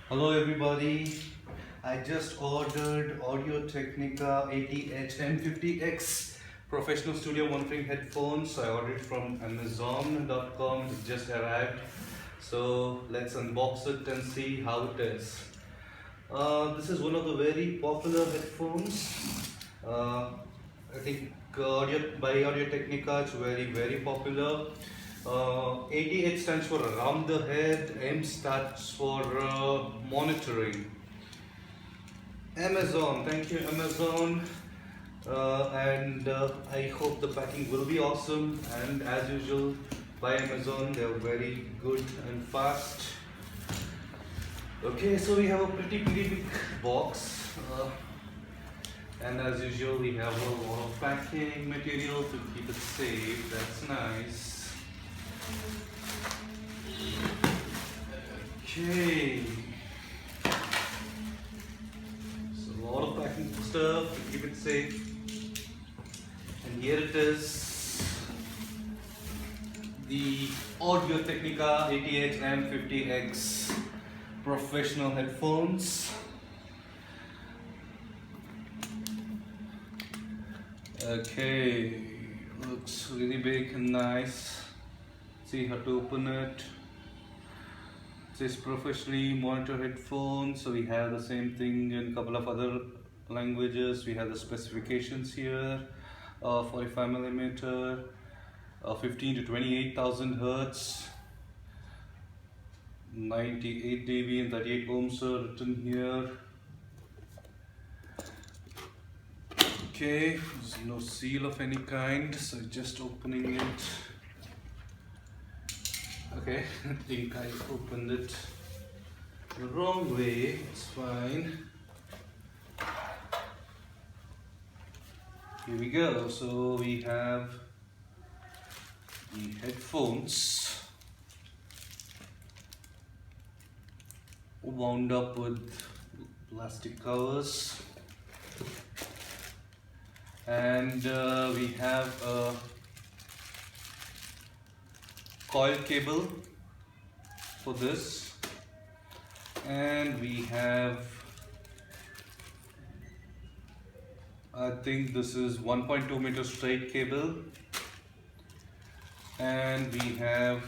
Hello everybody, I just ordered Audio-Technica ATH-M50X professional studio monitoring headphones. I ordered from Amazon.com, it just arrived. So let's unbox it and see how it is. This is one of the very popular headphones. I think by Audio-Technica it's very popular. ATH stands for around the head, M stands for monitoring. Amazon, thank you Amazon. I hope the packing will be awesome, and as usual by Amazon they're very good and fast. Okay, so we have a pretty big box, and as usual we have a lot of packing material to keep it safe. That's nice. Okay, so a lot of packing stuff to keep it safe, and here it is, the Audio-Technica ATH-M50X professional headphones. Okay, looks really big and nice. See how to open it. It says professionally monitor headphones, so we have the same thing in a couple of other languages. We have the specifications here, 45mm, 15 to 28,000 Hertz, 98 dB and 38 ohms are written here. Okay, there's no seal of any kind, so just opening it. Okay, I think I opened it the wrong way, it's fine. Here we go, so we have the headphones wound up with plastic covers, and we have a coil cable for this, and we have, I think this is 1.2 meter straight cable, and we have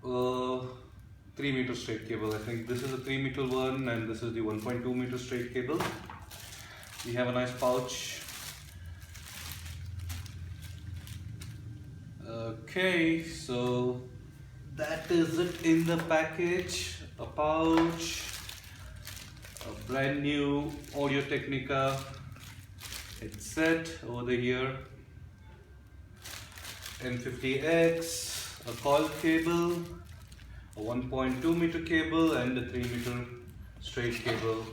3 meter straight cable. I think this is a 3 meter one and this is the 1.2 meter straight cable. We have a nice pouch. Okay, so that is it in the package. A pouch, a brand new Audio-Technica headset over here, M50X, a coil cable, a 1.2 meter cable and a 3 meter straight cable.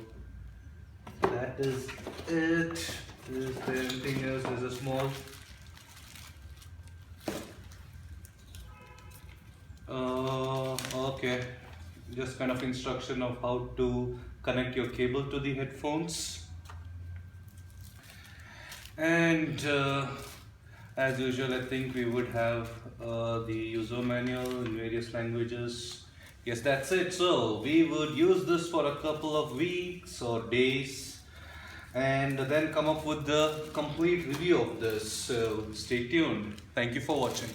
That is it. Is there anything else? There's a small okay, just kind of instruction of how to connect your cable to the headphones, and as usual I think we would have the user manual in various languages. Yes, that's it. So we would use this for a couple of weeks or days and then come up with the complete review of this, so stay tuned. Thank you for watching.